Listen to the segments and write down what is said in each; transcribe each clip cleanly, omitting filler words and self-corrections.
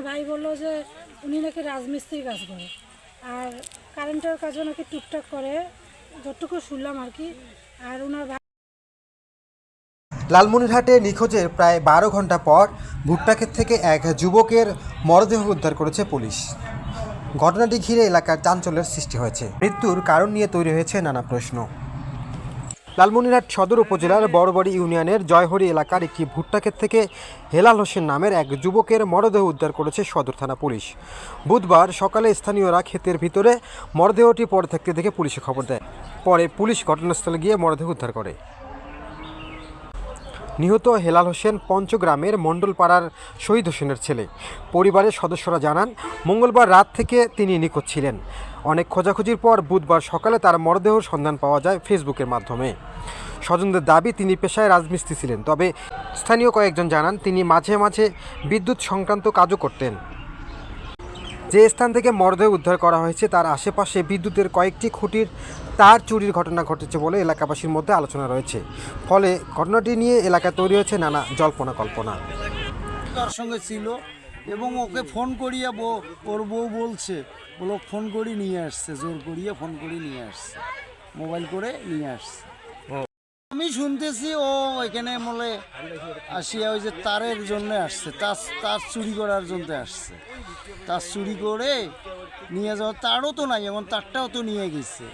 ভাই বললো যে উনি নাকি রাজমিস্ত্রির কাজ করে আর কারেন্টের কাজও নাকি টুকটাক করে, যতটুকু শুনলাম আর কি। আর ওনার লালমনিরহাটে নিখোঁজের প্রায় 12 ঘন্টা পর ভুট্টাক্ষেত থেকে এক যুবকের মরদেহ উদ্ধার করেছে পুলিশ। ঘটনাটি ঘিরে এলাকার চাঞ্চল্যের সৃষ্টি হয়েছে। মৃত্যুর কারণ নিয়ে তৈরি হয়েছে নানা প্রশ্ন। লালমনিরহাট সদর উপজেলার বড়বাড়ি ইউনিয়নের জয়হরি এলাকার একটি ভুট্টাক্ষেত থেকে হেলাল হোসেন নামের এক যুবকের মরদেহ উদ্ধার করেছে সদর থানা পুলিশ। বুধবার সকালে স্থানীয়রা ক্ষেতের ভিতরে মরদেহটি পড়ে থাকতে দেখে পুলিশে খবর দেয়। পরে পুলিশ ঘটনাস্থলে গিয়ে মরদেহ উদ্ধার করে। নিহত হেলাল হোসেন পঞ্চগ্রামের মণ্ডলপাড়ার শহীদ হোসেনের ছেলে। পরিবারের সদস্যরা জানান, মঙ্গলবার রাত থেকে তিনি নিখোঁজ ছিলেন। অনেক খোঁজাখুঁজির পর বুধবার সকালে তার মরদেহর সন্ধান পাওয়া যায় ফেসবুকের মাধ্যমে। স্বজনদের দাবি, তিনি পেশায় রাজমিস্ত্রি ছিলেন, তবে স্থানীয় কয়েকজন জানান তিনি মাঝে মাঝে বিদ্যুৎ সংক্রান্ত কাজও করতেন। যে স্থান থেকে মরদেহ উদ্ধার করা হয়েছে তার আশেপাশে বিদ্যুতের কয়েকটি খুঁটির তার চুরির ঘটনা ঘটেছে বলে এলাকাবাসীর মধ্যে আলোচনা রয়েছে। ফলে ঘটনাটি নিয়ে এলাকায় তৈরি হয়েছে নানা জল্পনা কল্পনা। তার সঙ্গে ছিল এবং ওকে ফোন করিয়ে ওর বউ বলছে, বলো ফোন করি নিয়ে আসছে, জোর করিয়ে ফোন করি নিয়ে আসছে, মোবাইল করে নিয়ে আসছে। আমি শুনতেছি ও এখানে বলে আসিয়া ওই যে তারের জন্য আসছে, তার চুরি করার জন্য আসছে। তার চুরি করে নিয়ে যাওয়া, তারও তো নাই, এমন তারটাও তো নিয়ে গেছে।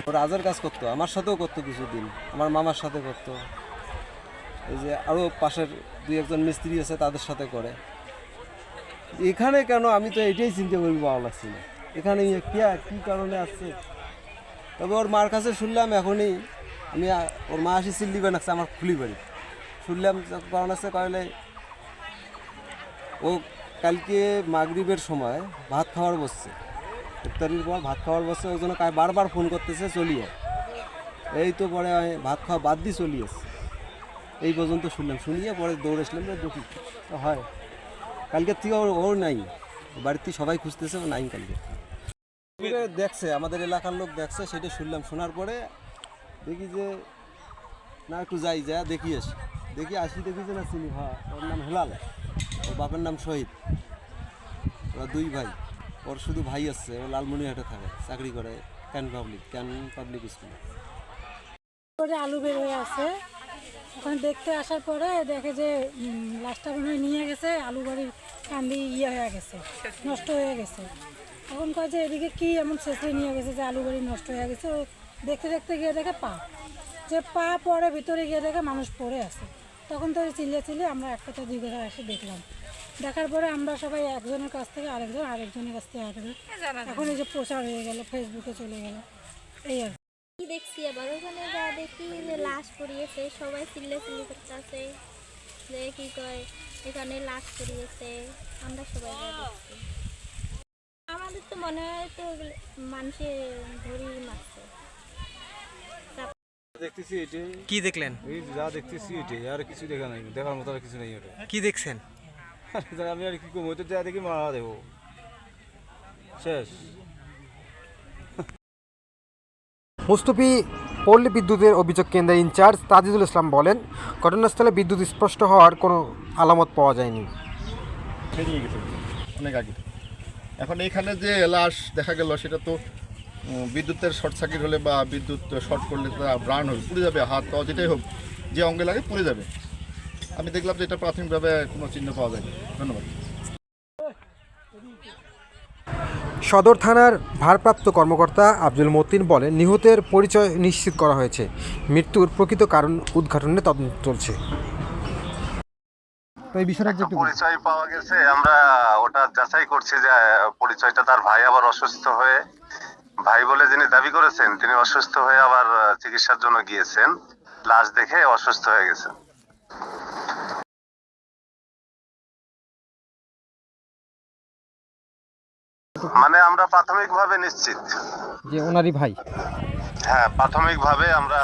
ও রাজার কাজ করতো, আমার সাথেও করতো কিছুদিন, আমার মামার সাথে করতো, এই যে আরও পাশের 2-1 মিস্ত্রি আছে তাদের সাথে করে। এখানে কেন, আমি তো এটাই চিন্তা করি, পাওয়া লাগছে না এখানে কী কারণে আসছে। তবে ওর মার কাছে শুনলাম এখনই, আমি ওর মা আসি চিল্লি বানাচ্ছে আমার খুলি বাড়ি, শুনলাম কারণ আছে কয়লে ও কালকে মাগরিবের সময় ভাত খাওয়ার বসছে, ইফতারির পর ভাত খাওয়ার বসছে, ওই জন্য বারবার ফোন করতেছে চলিয়ে। এই তো পরে ভাত খাওয়া বাদ দিয়ে চলিয়েছে, এই পর্যন্ত শুনলাম। শুনিয়ে পরে দৌড়ে আসলাম, দেখি হয় কালকের থেকে ওর নাই, বাড়িতে সবাই খুঁজতেছে, ও নাই কালকে। দেখছে, আমাদের এলাকার লোক দেখছে, সেটা শুনলাম। শোনার পরে দেখি যে না একটু যাই, যা দেখি আসি, দেখি যে না চিনি, হ্যাঁ ওর নাম হেলাল, ওর বাপের নাম শহীদ। ওরা 2 ভাই, ওর শুধু ভাই আছে, ও লালমনিরহাটে থাকে, চাকরি করে ক্যান পাবলিক স্কুলে। আলু বের হয়ে আছে, ওখানে দেখতে আসার পরে দেখে যে লাশটা মনে হয় নিয়ে গেছে, আলু বাড়ির কান্দি হয়ে গেছে, নষ্ট হয়ে গেছে। এখন কয় যে এদিকে কি এমন শেষে নিয়ে গেছে যে আলু বাড়ি নষ্ট হয়ে গেছে। ও দেখতে দেখতে গিয়ে দেখে পা পরে ভিতরে গিয়ে দেখে মানুষ পড়ে আছে। তখন তো চিল্লিয়ে আমরা 1 কথা 2 কথা এসে দেখলাম। দেখার পরে আমরা সবাই একজনের কাছ থেকে আরেকজনের কাছ থেকে এখন এই যে প্রচার হয়ে গেল, ফেসবুকে চলে গেল, এই আর কি দেখছি। আবার ওখানে যা দেখি যে লাশ পড়িয়েছে, সবাই চিল্লি করতেছে যে কি কয় এখানে লাশ পড়িয়েছে। আমরা সবাই যা দেখছি, আমাদের তো মনে হয় তো মানুষে ধরি মারছে। দেখতেছি এটাই। কি দেখলেন? এই যা দেখতেছি এটাই, আর কিছু দেখা নাই, দেখার মতো আর কিছু নেই। ওটা কি দেখছেন? আমি আর কি কম, ওইটা যা দেখি মারা দেবো, শেষ। মুস্তফি পল্লী বিদ্যুতের অভিযোগ কেন্দ্রের ইনচার্জ তাজিদুল ইসলাম বলেন, ঘটনাস্থলে বিদ্যুৎ স্পষ্ট হওয়ার কোনো আলামত পাওয়া যায়নি। বেরিয়ে গেছে অনেক আগে। এখন এইখানে যে লাশ দেখা গেল, সেটা তো বিদ্যুতের শর্ট সার্কিট হলে বা বিদ্যুৎ শর্ট করলে ব্রার্ন হবে, পুড়ে যাবে, হাত পাওয়া যেটাই হোক, যে অঙ্গে লাগে পুড়ে যাবে। আমি দেখলাম যে এটা প্রাথমিকভাবে কোনো চিহ্ন পাওয়া যায়নি। ধন্যবাদ। সদর থানার ভারপ্রাপ্ত কর্মকর্তা আব্দুল মতিন বলেন, নিহতের পরিচয় নিশ্চিত করা হয়েছে, মৃত্যুর প্রকৃত কারণ উদ্ঘাটনে তদন্ত চলছে। এই বিষয়টা পরিচয় পাওয়া গেছে, আমরা ওটা যাচাই করছি যে পরিচয়টা তার ভাই আবার অসুস্থ হয়ে, ভাই বলে যিনি দাবি করেছেন তিনি অসুস্থ হয়ে আবার চিকিৎসার জন্য গিয়েছেন, লাশ দেখে অসুস্থ হয়ে গেছেন। মানে আমরা প্রাথমিকভাবে নিশ্চিত যে ওনারই ভাই। হ্যাঁ, প্রাথমিকভাবে আমরা